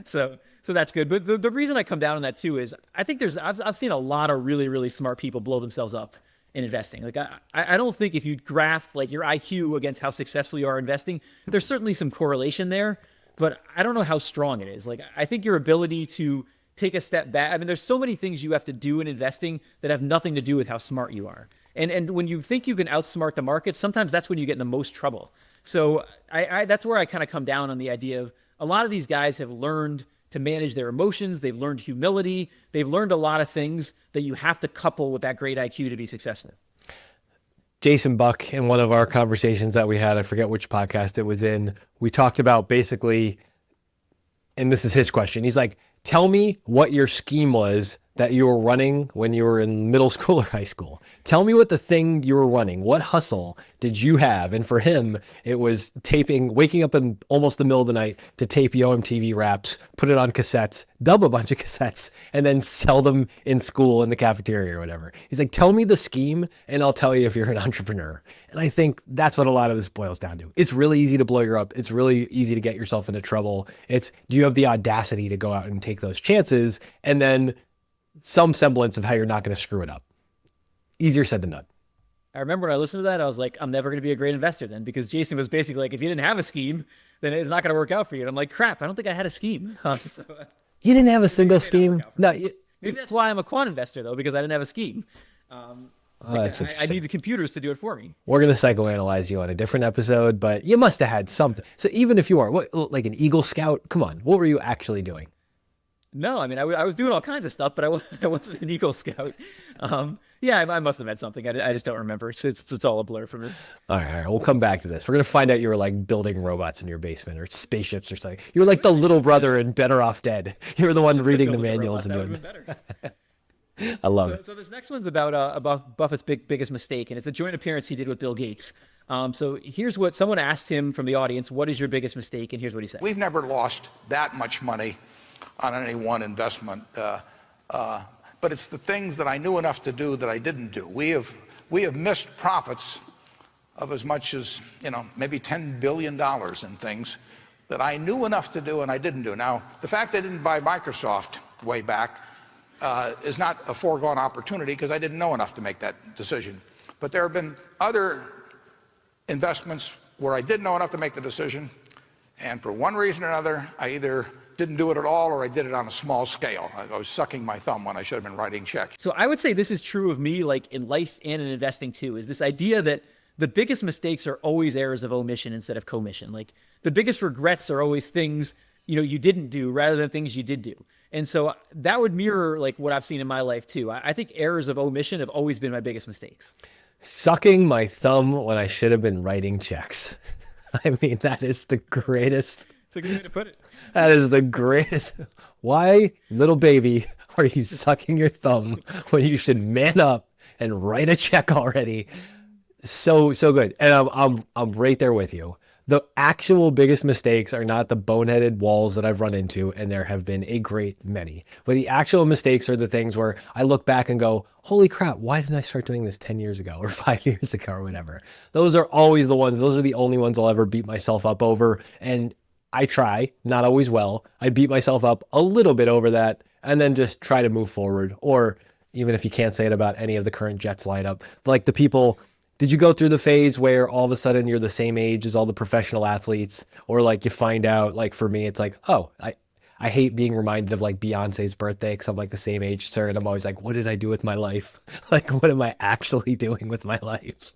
D: So that's good. But the reason I come down on that too is I think I've seen a lot of really, really smart people blow themselves up in investing. Like I don't think if you graph like your IQ against how successful you are investing, there's certainly some correlation there, but I don't know how strong it is. Like I think your ability to take a step back. I mean, there's so many things you have to do in investing that have nothing to do with how smart you are. And when you think you can outsmart the market, sometimes that's when you get in the most trouble. So that's where I kind of come down on the idea of a lot of these guys have learned to manage their emotions. They've learned humility. They've learned a lot of things that you have to couple with that great IQ to be successful.
E: Jason Buck, in one of our conversations that we had, I forget which podcast it was in, we talked about basically, and this is his question. He's like, tell me what your scheme was that you were running when you were in middle school or high school. Tell me what the thing you were running, what hustle did you have? And for him, it was waking up in almost the middle of the night to tape Yo MTV raps, put it on cassettes, dub a bunch of cassettes, and then sell them in school in the cafeteria or whatever. He's like, tell me the scheme and I'll tell you if you're an entrepreneur. And I think that's what a lot of this boils down to. It's really easy to blow you up. It's really easy to get yourself into trouble. It's, do you have the audacity to go out and take those chances? And then some semblance of how you're not going to screw it up. Easier said than done.
D: I remember when I listened to that, I was like, I'm never going to be a great investor then, because Jason was basically like, if you didn't have a scheme, then it's not going to work out for you. And I'm like, crap, I don't think I had a scheme.
E: You didn't have a single scheme? No.
D: Maybe that's why I'm a quant investor, though, because I didn't have a scheme.
E: That's
D: I need the computers to do it for me.
E: We're going to psychoanalyze you on a different episode, but you must have had something. So even if you are, like an Eagle Scout, come on, what were you actually doing?
D: No, I mean, I was doing all kinds of stuff, but I wasn't an Eagle Scout. Yeah, I must have had something. I just don't remember. It's all a blur for me.
E: All right. We'll come back to this. We're going to find out you were like building robots in your basement or spaceships or something. You were like the little brother in Better Off Dead. You were the one reading the manuals and doing
D: better.
E: I love it.
D: So this next one's about Buffett's biggest mistake, and it's a joint appearance he did with Bill Gates. So here's what someone asked him from the audience: what is your biggest mistake? And here's what he said.
G: We've never lost that much money on any one investment, but it's the things that I knew enough to do that I didn't do. We have missed profits of as much as, maybe $10 billion in things that I knew enough to do and I didn't do. Now, the fact I didn't buy Microsoft way back is not a foregone opportunity, because I didn't know enough to make that decision. But there have been other investments where I did know enough to make the decision, and for one reason or another, I either didn't do it at all or I did it on a small scale. I was sucking my thumb when I should have been writing checks.
D: So I would say this is true of me, like in life and in investing too, is this idea that the biggest mistakes are always errors of omission instead of commission. Like the biggest regrets are always things, you didn't do rather than things you did do. And so that would mirror like what I've seen in my life too. I think errors of omission have always been my biggest mistakes.
E: Sucking my thumb when I should have been writing checks. I mean, that is the greatest.
D: It's a good way to put it.
E: That is the greatest. Why, little baby, are you sucking your thumb when you should man up and write a check already? So good. And I'm right there with you. The actual biggest mistakes are not the boneheaded walls that I've run into, and there have been a great many. But the actual mistakes are the things where I look back and go, holy crap, why didn't I start doing this 10 years ago or 5 years ago or whatever? Those are always the ones. Those are the only ones I'll ever beat myself up over. And I try, not always well. I beat myself up a little bit over that and then just try to move forward. Or even if you can't say it about any of the current Jets lineup, like the people, did you go through the phase where all of a sudden you're the same age as all the professional athletes? Or like you find out, like for me, it's like, oh, I hate being reminded of like Beyonce's birthday because I'm like the same age as her. And I'm always like, what did I do with my life? Like, what am I actually doing with my life?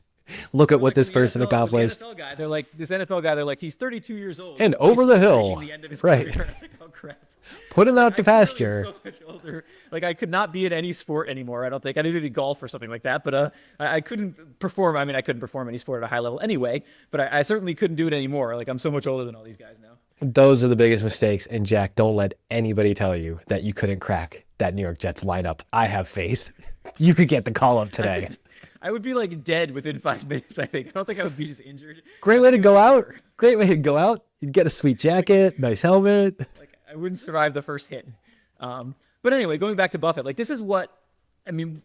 E: Look at what this person accomplished.
D: This NFL guy, they're like, he's 32 years old.
E: And over the hill. Right.
D: Like, oh, crap.
E: Put him out to pasture.
D: So much older. Like, I could not be in any sport anymore, I don't think. I needed to be golf or something like that, but I couldn't perform. I mean, I couldn't perform any sport at a high level anyway, but I certainly couldn't do it anymore. Like, I'm so much older than all these guys now.
E: Those are the biggest mistakes. And Jack, don't let anybody tell you that you couldn't crack that New York Jets lineup. I have faith. You could get the call up today.
D: I would be like dead within 5 minutes, I think. I don't think I would be just injured.
E: Great way to go out. Great way to go out. You'd get a sweet jacket, nice helmet.
D: Like, I wouldn't survive the first hit. But anyway, going back to Buffett, like this is what, I mean,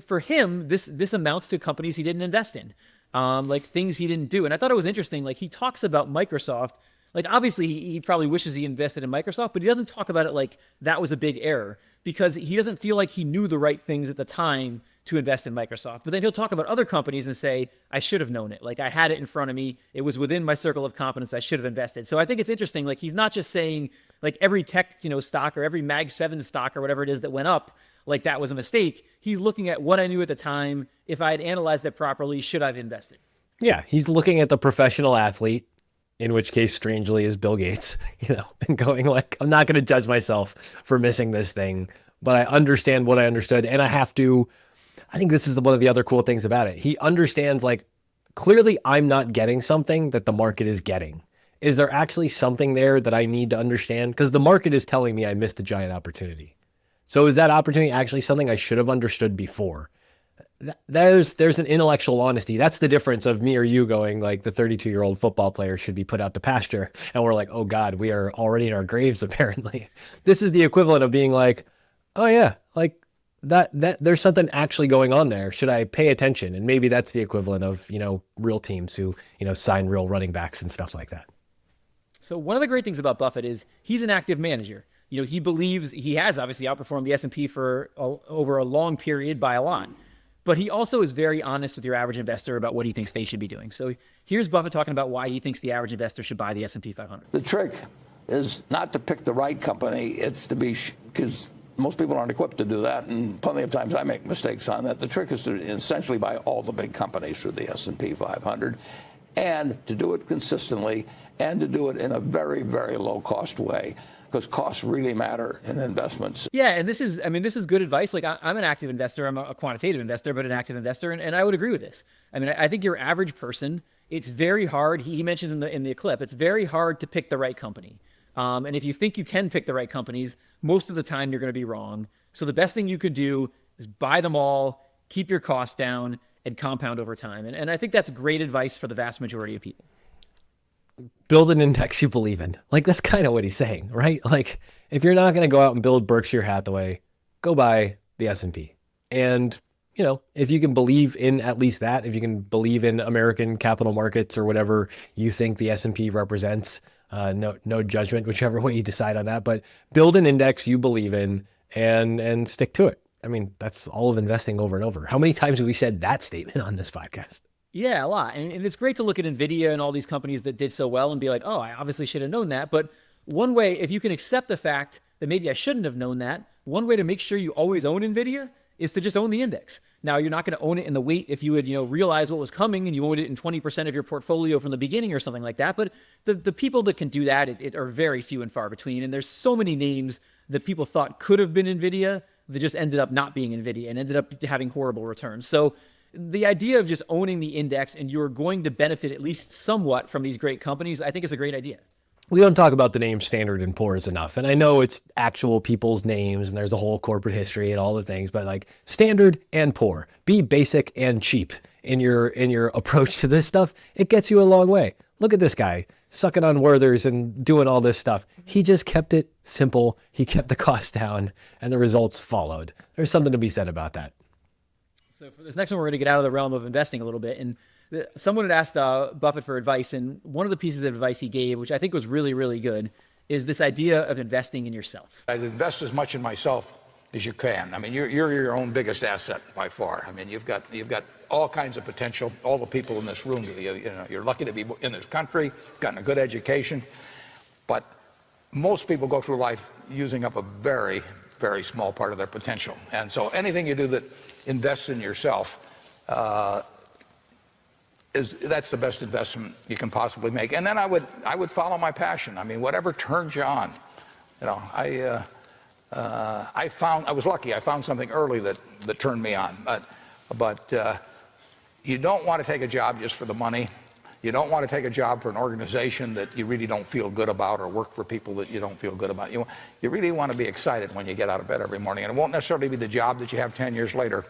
D: for him, this amounts to companies he didn't invest in, like things he didn't do. And I thought it was interesting. Like he talks about Microsoft. Like obviously he probably wishes he invested in Microsoft, but he doesn't talk about it like that was a big error because he doesn't feel like he knew the right things at the time to invest in Microsoft. But then he'll talk about other companies and say, I should have known it. Like I had it in front of me. It was within my circle of competence. I should have invested. So I think it's interesting. Like he's not just saying like every tech, stock or every Mag 7 stock or whatever it is that went up, like that was a mistake. He's looking at what I knew at the time. If I had analyzed it properly, should I have invested?
E: Yeah. He's looking at the professional athlete, in which case strangely is Bill Gates, and going like, I'm not going to judge myself for missing this thing, but I understand what I understood. And I think this is one of the other cool things about it. He understands like, clearly I'm not getting something that the market is getting. Is there actually something there that I need to understand? Because the market is telling me I missed a giant opportunity. So is that opportunity actually something I should have understood before? There's an intellectual honesty. That's the difference of me or you going like the 32-year-old football player should be put out to pasture. And we're like, oh God, we are already in our graves apparently. This is the equivalent of being like, oh yeah, like that there's something actually going on there. Should I pay attention? And maybe that's the equivalent of, real teams who, sign real running backs and stuff like that.
D: So one of the great things about Buffett is he's an active manager. he believes he has obviously outperformed the S&P for over a long period by a lot. But he also is very honest with your average investor about what he thinks they should be doing. So here's Buffett talking about why he thinks the average investor should buy the S&P 500.
A: The trick is not to pick the right company. It's to be, because most people aren't equipped to do that, and plenty of times I make mistakes on that. The trick is to essentially buy all the big companies through the S&P 500, and to do it consistently, and to do it in a very, very low-cost way, because costs really matter in investments.
D: Yeah, and this is good advice. Like, I'm an active investor. I'm a quantitative investor, but an active investor, and I would agree with this. I mean, I think your average person, it's very hard. He mentions in the clip, it's very hard to pick the right company. And if you think you can pick the right companies, most of the time you're going to be wrong. So the best thing you could do is buy them all, keep your costs down, and compound over time. And I think that's great advice for the vast majority of people.
E: Build an index you believe in. Like, that's kind of what he's saying, right? Like, if you're not going to go out and build Berkshire Hathaway, go buy the S&P. And, if you can believe in at least that, if you can believe in American capital markets or whatever you think the S&P represents, no judgment, whichever way you decide on that, but build an index you believe in and stick to it. I mean, that's all of investing over and over. How many times have we said that statement on this podcast?
D: Yeah, a lot. And it's great to look at NVIDIA and all these companies that did so well and be like, oh, I obviously should have known that. But one way, if you can accept the fact that maybe I shouldn't have known that, one way to make sure you always own NVIDIA is to just own the index. Now, you're not going to own it in the weight if you would, realize what was coming and you owned it in 20% of your portfolio from the beginning or something like that. But the people that can do that it are very few and far between. And there's so many names that people thought could have been NVIDIA that just ended up not being NVIDIA and ended up having horrible returns. So the idea of just owning the index and you're going to benefit at least somewhat from these great companies, I think is a great idea.
E: We don't talk about the name Standard & Poor's enough. And I know it's actual people's names and there's a whole corporate history and all the things, but like Standard & Poor, be basic and cheap in your approach to this stuff. It gets you a long way. Look at this guy sucking on Werthers and doing all this stuff. He just kept it simple. He kept the cost down and the results followed. There's something to be said about that.
D: So for this next one, we're going to get out of the realm of investing a little bit. And someone had asked Buffett for advice, and one of the pieces of advice he gave, which I think was really, really good, is this idea of investing in yourself.
G: I'd invest as much in myself as you can. I mean, you're your own biggest asset by far. I mean, you've got all kinds of potential. All the people in this room, you're lucky to be in this country, gotten a good education, but most people go through life using up a very, very small part of their potential. And so anything you do that invests in yourself, that's the best investment you can possibly make. And then I would follow my passion. I mean, whatever turns you on. I was lucky. I found something early that turned me on. But you don't want to take a job just for the money. You don't want to take a job for an organization that you really don't feel good about, or work for people that you don't feel good about. You really want to be excited when you get out of bed every morning. And it won't necessarily be the job that you have 10 years later,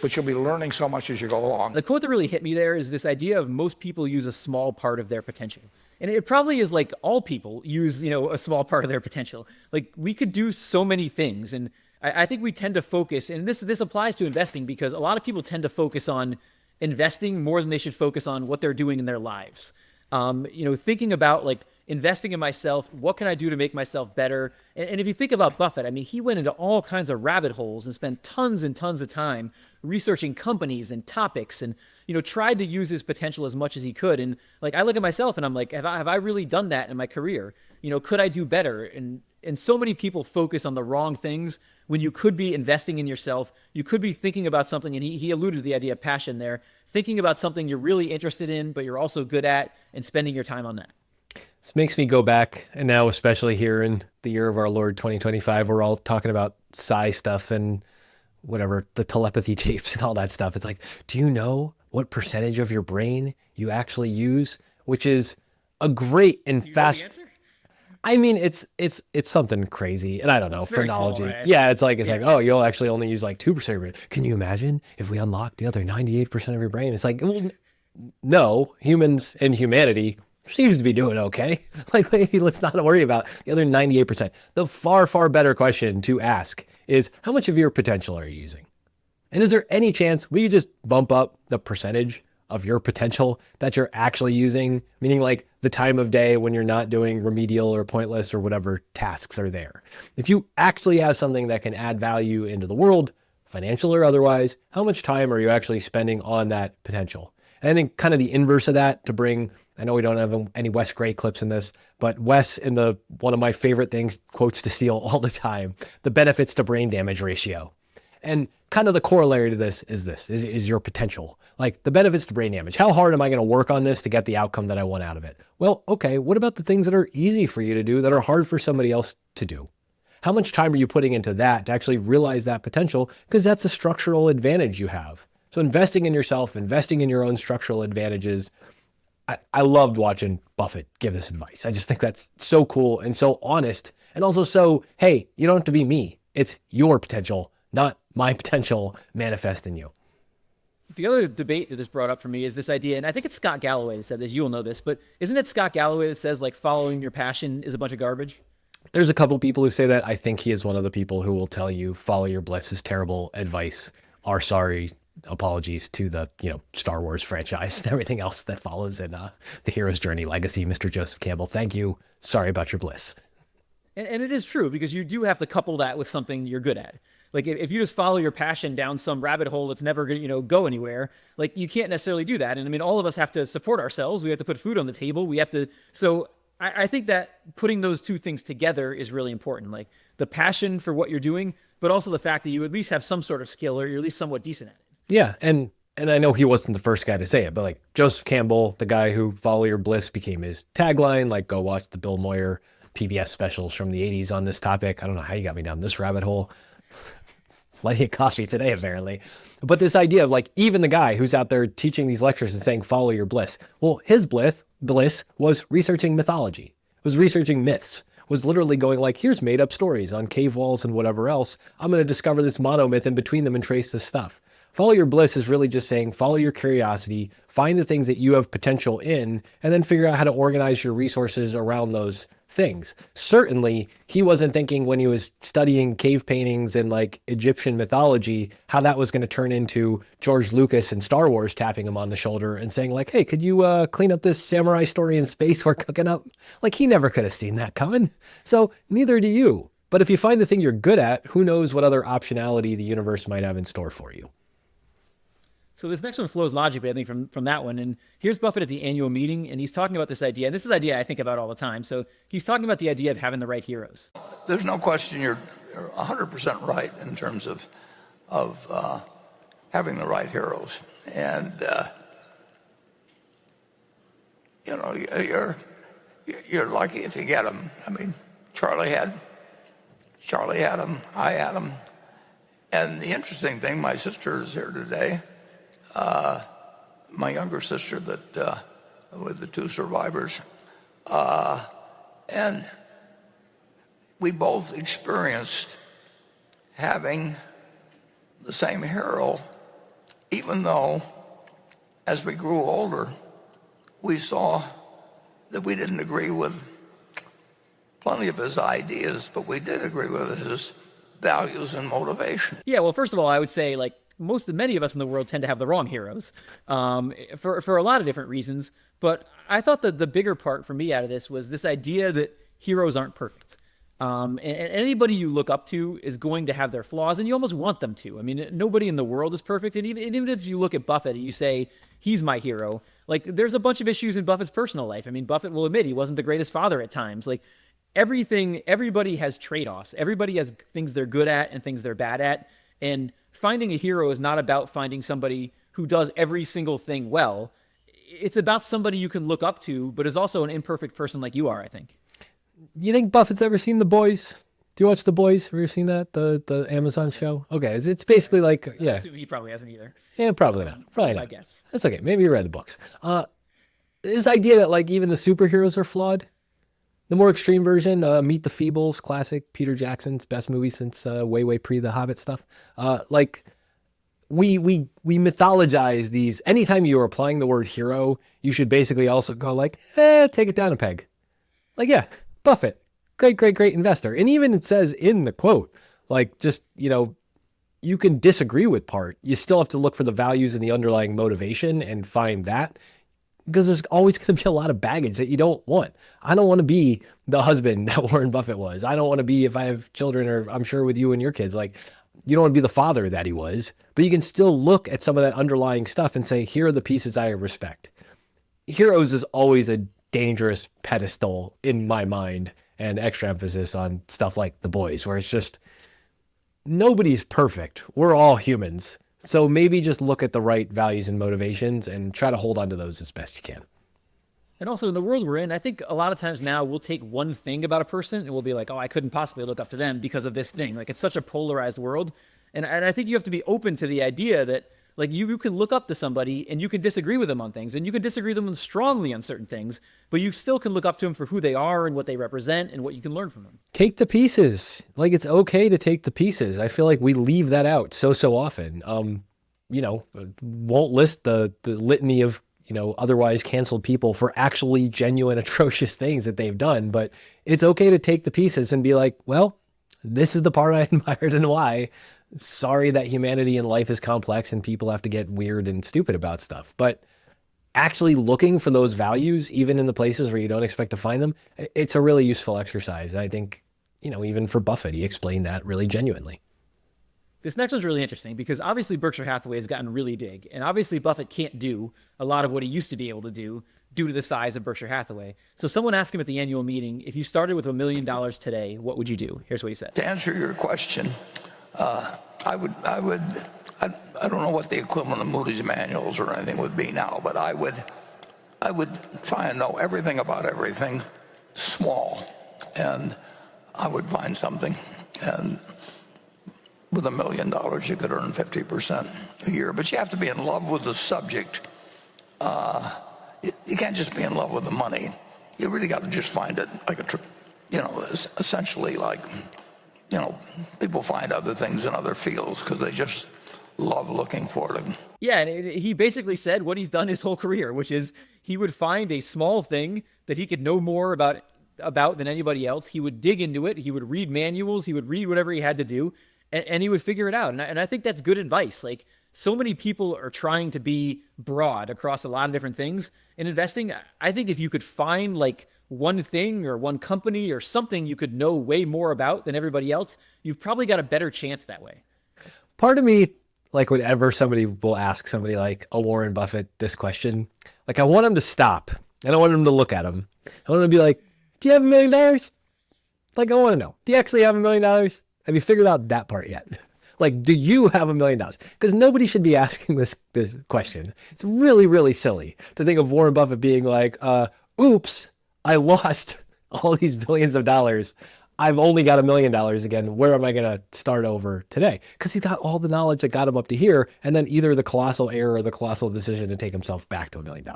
G: but you'll be learning so much as you go along.
D: The quote that really hit me there is this idea of most people use a small part of their potential. And it probably is like all people use, a small part of their potential. Like, we could do so many things. And I think we tend to focus, and this applies to investing, because a lot of people tend to focus on investing more than they should focus on what they're doing in their lives. Thinking about like investing in myself, what can I do to make myself better? And if you think about Buffett, I mean, he went into all kinds of rabbit holes and spent tons and tons of time researching companies and topics, and tried to use his potential as much as he could. And like, I look at myself and I'm like, have I really done that in my career? Could I do better? And so many people focus on the wrong things when you could be investing in yourself. You could be thinking about something, and he alluded to the idea of passion there, thinking about something you're really interested in, but you're also good at, and spending your time on that.
E: This makes me go back, and now especially here in the year of our Lord 2025, we're all talking about psi stuff and whatever, the telepathy tapes and all that stuff. It's like, do you know what percentage of your brain you actually use? Which is a great and fast... I mean, it's something crazy, and I don't know, phrenology.
D: Small, right?
E: Yeah, it's like, oh, you'll actually only use like 2% of your brain. Can you imagine if we unlock the other 98% of your brain? It's like, well, no, humans and humanity seems to be doing okay. Like, maybe let's not worry about the other 98%. The far, far better question to ask is, how much of your potential are you using? And is there any chance we could just bump up the percentage of your potential that you're actually using, meaning like the time of day when you're not doing remedial or pointless or whatever tasks are there. If you actually have something that can add value into the world, financial or otherwise, how much time are you actually spending on that potential? And I think kind of the inverse of that to bring, I know we don't have any Wes Gray clips in this, but Wes in one of my favorite things, quotes to steal all the time, the benefits to brain damage ratio. And kind of the corollary to this is your potential. Like the benefits to brain damage. How hard am I going to work on this to get the outcome that I want out of it? Well, okay, what about the things that are easy for you to do that are hard for somebody else to do? How much time are you putting into that to actually realize that potential? Because that's a structural advantage you have. So investing in yourself, investing in your own structural advantages. I loved watching Buffett give this advice. I just think that's so cool and so honest. And also so, hey, you don't have to be me. It's your potential, not my potential manifest in you.
D: The other debate that this brought up for me is this idea, and I think it's Scott Galloway that said this, you'll know this, but isn't it Scott Galloway that says like following your passion is a bunch of garbage?
E: There's a couple people who say that. I think he is one of the people who will tell you follow your bliss is terrible advice. Are sorry. Apologies to the, Star Wars franchise and everything else that follows in the hero's journey legacy. Mr. Joseph Campbell, thank you. Sorry about your bliss.
D: And it is true because you do have to couple that with something you're good at. Like if you just follow your passion down some rabbit hole that's never going to, go anywhere, like you can't necessarily do that. And I mean, all of us have to support ourselves. We have to put food on the table. We have to. So I think that putting those two things together is really important. Like the passion for what you're doing, but also the fact that you at least have some sort of skill or you're at least somewhat decent at it.
E: Yeah. And I know he wasn't the first guy to say it, but like Joseph Campbell, the guy who follow your bliss became his tagline, like go watch the Bill Moyer PBS specials from the 80s on this topic. I don't know how you got me down this rabbit hole. Plenty of coffee today, apparently. But this idea of like, even the guy who's out there teaching these lectures and saying, follow your bliss. Well, his bliss was researching mythology, was researching myths, was literally going like, here's made up stories on cave walls and whatever else. I'm going to discover this monomyth in between them and trace this stuff. Follow your bliss is really just saying, follow your curiosity, find the things that you have potential in, and then figure out how to organize your resources around those things. Certainly, he wasn't thinking when he was studying cave paintings and like Egyptian mythology, how that was going to turn into George Lucas and Star Wars tapping him on the shoulder and saying like, hey, could you clean up this samurai story in space we're cooking up? Like he never could have seen that coming. So neither do you. But if you find the thing you're good at, who knows what other optionality the universe might have in store for you.
D: So this next one flows logically, I think, from that one. And here's Buffett at the annual meeting, and he's talking about this idea. And this is an idea I think about all the time. So he's talking about the idea of having the right heroes.
G: There's no question you're 100% right in terms of having the right heroes. And, you're lucky if you get them. I mean, Charlie had them. I had them. And the interesting thing, my sister is here today. My younger sister that with the two survivors, and we both experienced having the same hero, even though as we grew older, we saw that we didn't agree with plenty of his ideas, but we did agree with his values and motivation.
D: Yeah, well, first of all, I would say like many of us in the world tend to have the wrong heroes for a lot of different reasons. But I thought that the bigger part for me out of this was this idea that heroes aren't perfect. And anybody you look up to is going to have their flaws, and you almost want them to. I mean, nobody in the world is perfect. And even if you look at Buffett and you say, he's my hero, like there's a bunch of issues in Buffett's personal life. I mean, Buffett will admit he wasn't the greatest father at times. Like everybody has trade-offs. Everybody has things they're good at and things they're bad at. And finding a hero is not about finding somebody who does every single thing well. It's about somebody you can look up to, but is also an imperfect person like you are, I think.
E: You think Buffett's ever seen The Boys? Do you watch The Boys? Have you ever seen that? The Amazon show? Okay, it's basically like, yeah.
D: I assume he probably hasn't either.
E: Yeah, probably not. Probably not.
D: I guess.
E: That's okay. Maybe you read the books. This idea that like even the superheroes are flawed. The more extreme version, Meet the Feebles, classic, Peter Jackson's best movie since way pre the Hobbit stuff. Like we mythologize these. Anytime you are applying the word hero, you should basically also go like, take it down a peg. Like, yeah, Buffett, great investor. And even it says in the quote, like just, you can disagree with part. You still have to look for the values and the underlying motivation and find that, because there's always going to be a lot of baggage that you don't want. I don't want to be the husband that Warren Buffett was. I don't want to be, if I have children, or I'm sure with you and your kids, like, you don't want to be the father that he was, but you can still look at some of that underlying stuff and say, here are the pieces I respect. Heroes is always a dangerous pedestal in my mind, and extra emphasis on stuff like The Boys, where it's just, nobody's perfect. We're all humans. So maybe just look at the right values and motivations and try to hold on to those as best you can.
D: And also in the world we're in, I think a lot of times now we'll take one thing about a person and we'll be like, oh, I couldn't possibly look up to them because of this thing. Like, it's such a polarized world. And I think you have to be open to the idea that, like, you can look up to somebody and you can disagree with them on things, and you can disagree with them strongly on certain things, but you still can look up to them for who they are and what they represent and what you can learn from them.
E: Take the pieces. Like, it's okay to take the pieces. I feel like we leave that out so often. Won't list the litany of, otherwise canceled people for actually genuine, atrocious things that they've done. But it's okay to take the pieces and be like, well, this is the part I admired and why. Sorry that humanity and life is complex and people have to get weird and stupid about stuff. But actually looking for those values, even in the places where you don't expect to find them, it's a really useful exercise. And I think, even for Buffett, he explained that really genuinely.
D: This next one's really interesting because obviously Berkshire Hathaway has gotten really big, and obviously Buffett can't do a lot of what he used to be able to do due to the size of Berkshire Hathaway. So someone asked him at the annual meeting, if you started with $1 million today, what would you do? Here's what he said.
G: To answer your question, I don't know what the equivalent of Moody's manuals or anything would be now, but I would try and know everything about everything small, and I would find something, and with $1 million you could earn 50% a year. But you have to be in love with the subject. You can't just be in love with the money. You really got to just find it like essentially like, people find other things in other fields because they just love looking for them.
D: Yeah, and he basically said what he's done his whole career, which is he would find a small thing that he could know more about than anybody else. He would dig into it. He would read manuals. He would read whatever he had to do, and he would figure it out. And I think that's good advice. Like, so many people are trying to be broad across a lot of different things in investing. I think if you could find like one thing or one company or something you could know way more about than everybody else, you've probably got a better chance that way.
E: Part of me, like, whenever somebody will ask somebody like a Warren Buffett this question, like, I want him to stop. I don't want him to look at him. I want him to be like, do you have $1 million? Like, I want to know, do you actually have $1 million? Have you figured out that part yet? Like, do you have $1 million? Because nobody should be asking this question. It's really, really silly to think of Warren Buffett being like, oops, I lost all these billions of dollars. I've only got $1 million again. Where am I going to start over today? Because he's got all the knowledge that got him up to here, and then either the colossal error or the colossal decision to take himself back to $1 million.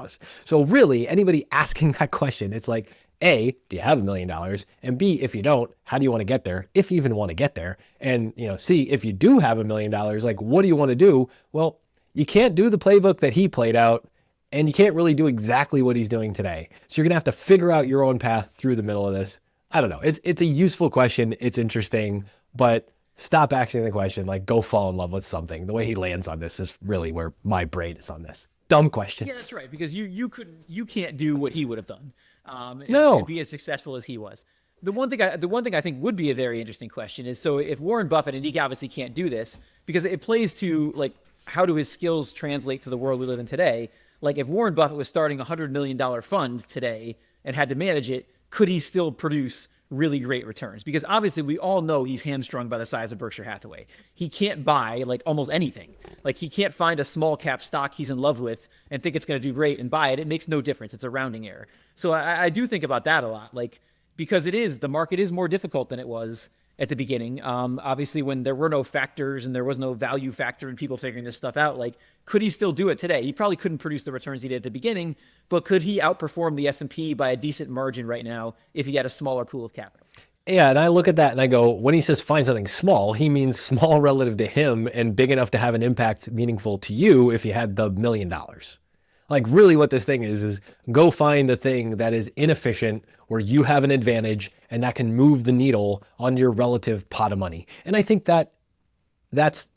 E: So really, anybody asking that question, it's like, A, do you have $1 million? And B, if you don't, how do you want to get there? If you even want to get there. And, C, if you do have $1 million, like, what do you want to do? Well, you can't do the playbook that he played out, and you can't really do exactly what he's doing today. So you're going to have to figure out your own path through the middle of this. I don't know. It's a useful question. It's interesting, but stop asking the question, like, go fall in love with something. The way he lands on this is really where my brain is on this. Dumb questions.
D: Yeah, that's right. Because you can't do what he would have done.
E: No.
D: And be as successful as he was. The one thing I think would be a very interesting question is, so if Warren Buffett, and he obviously can't do this because it plays to, like, how do his skills translate to the world we live in today? Like, if Warren Buffett was starting a $100 million fund today and had to manage it, could he still produce really great returns? Because obviously we all know he's hamstrung by the size of Berkshire Hathaway. He can't buy like almost anything. Like, he can't find a small cap stock he's in love with and think it's going to do great and buy it. It makes no difference. It's a rounding error. So I do think about that a lot, like, because the market is more difficult than it was at the beginning. Obviously, when there were no factors and there was no value factor in people figuring this stuff out, like, could he still do it today? He probably couldn't produce the returns he did at the beginning, but could he outperform the S&P by a decent margin right now if he had a smaller pool of capital?
E: Yeah, and I look at that and I go, when he says find something small, he means small relative to him and big enough to have an impact meaningful to you if you had the $1 million. Like, really what this thing is go find the thing that is inefficient where you have an advantage and that can move the needle on your relative pot of money. And I think that that's,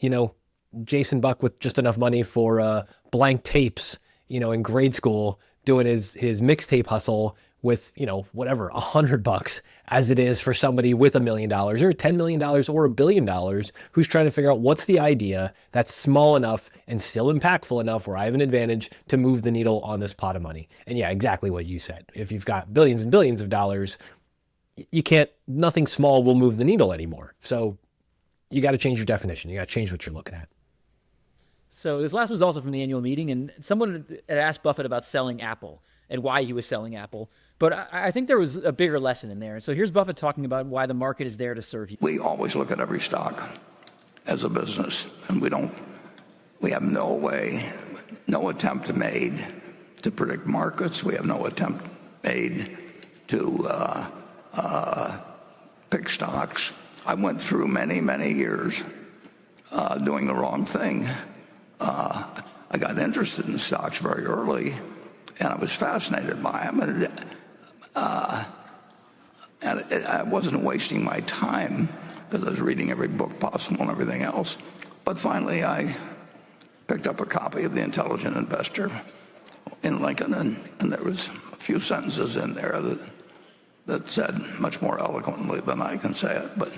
E: Jason Buck with just enough money for blank tapes, in grade school doing his mixtape hustle with, whatever, $100 as it is for somebody with $1 million or $10 million or $1 billion who's trying to figure out what's the idea that's small enough and still impactful enough where I have an advantage to move the needle on this pot of money. And yeah, exactly what you said. If you've got billions and billions of dollars, nothing small will move the needle anymore. So you got to change your definition. You got to change what you're looking at.
D: So this last was also from the annual meeting, and someone had asked Buffett about selling Apple and why he was selling Apple. But I think there was a bigger lesson in there. So here's Buffett talking about why the market is there to serve you.
G: We always look at every stock as a business, and we have no attempt made to predict markets. We have no attempt made to pick stocks. I went through many, many years doing the wrong thing. I got interested in stocks very early, and I was fascinated by them. And I wasn't wasting my time because I was reading every book possible and everything else. But finally, I picked up a copy of The Intelligent Investor in Lincoln, and there was a few sentences in there that said much more eloquently than I can say it. But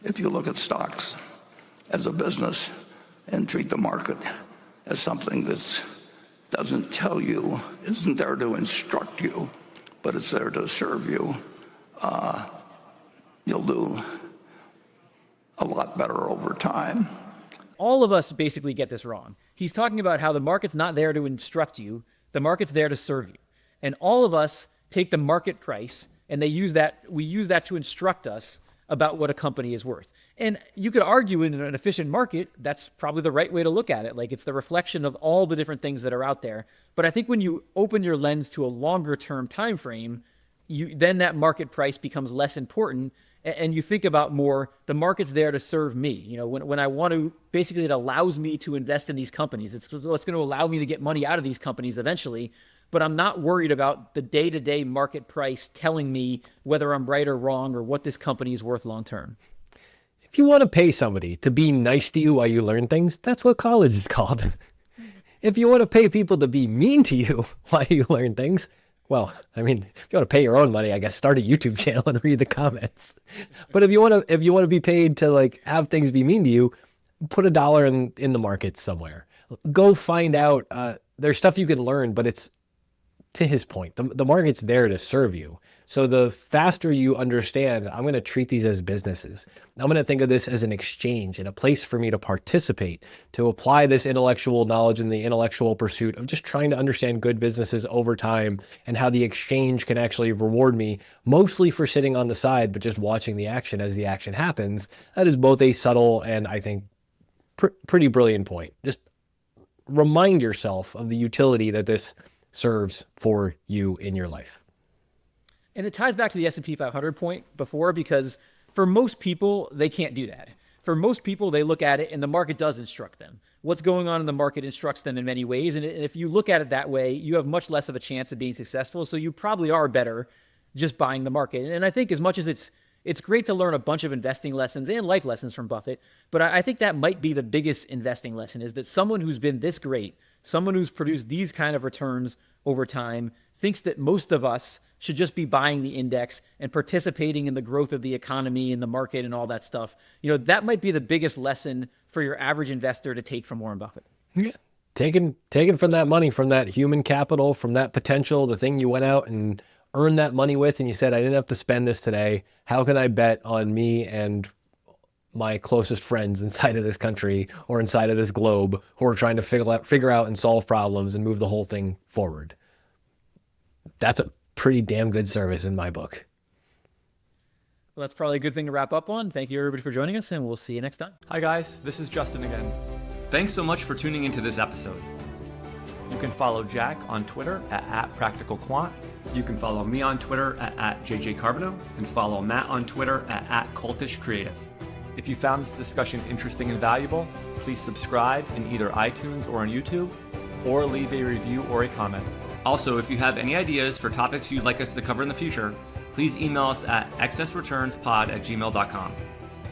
G: if you look at stocks as a business and treat the market as something that doesn't tell you, isn't there to instruct you, but it's there to serve you, you'll do a lot better over time.
D: All of us basically get this wrong. He's talking about how the market's not there to instruct you, the market's there to serve you. And all of us take the market price and we use that to instruct us about what a company is worth. And you could argue in an efficient market, that's probably the right way to look at it. Like, it's the reflection of all the different things that are out there. But I think when you open your lens to a longer term time frame, then that market price becomes less important, and you think about more, the market's there to serve me. When I want to, basically it allows me to invest in these companies. It's what's going to allow me to get money out of these companies eventually. But I'm not worried about the day-to-day market price telling me whether I'm right or wrong or what this company is worth long term.
E: If you want to pay somebody to be nice to you while you learn things, that's what college is called. If you want to pay people to be mean to you while you learn things, well, I mean, if you want to pay your own money, I guess start a YouTube channel and read the comments. But if you want to be paid to have things be mean to you, put $1 in the market somewhere. Go find out. There's stuff you can learn, but it's, to his point, the market's there to serve you. So the faster you understand, I'm going to treat these as businesses. I'm going to think of this as an exchange and a place for me to participate, to apply this intellectual knowledge in the intellectual pursuit of just trying to understand good businesses over time and how the exchange can actually reward me, mostly for sitting on the side, but just watching the action as the action happens. That is both a subtle and, I think, pretty brilliant point. Just remind yourself of the utility that this serves for you in your life.
D: And it ties back to the S&P 500 point before, because for most people, they can't do that. For most people, they look at it and the market does instruct them. What's going on in the market instructs them in many ways. And if you look at it that way, you have much less of a chance of being successful. So you probably are better just buying the market. And I think as much as it's great to learn a bunch of investing lessons and life lessons from Buffett, but I think that might be the biggest investing lesson, is that someone who's been this great, someone who's produced these kind of returns over time, thinks that most of us should just be buying the index and participating in the growth of the economy and the market and all that stuff. That might be the biggest lesson for your average investor to take from Warren Buffett.
E: Yeah. Taking from that money, from that human capital, from that potential, the thing you went out and earned that money with, and you said, I didn't have to spend this today. How can I bet on me and my closest friends inside of this country or inside of this globe who are trying to figure out and solve problems and move the whole thing forward? That's a pretty damn good service in my book.
D: Well, that's probably a good thing to wrap up on. Thank you, everybody, for joining us, and we'll see you next time.
B: Hi guys, this is Justin again. Thanks so much for tuning into this episode. You can follow Jack on Twitter at @PracticalQuant. You can follow me on Twitter at JJCarbonneau, and follow Matt on Twitter at @CultishCreative. If you found this discussion interesting and valuable, please subscribe in either iTunes or on YouTube, or leave a review or a comment. Also, if you have any ideas for topics you'd like us to cover in the future, please email us at excessreturnspod@gmail.com.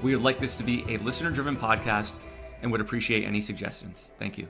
B: We would like this to be a listener-driven podcast and would appreciate any suggestions. Thank you.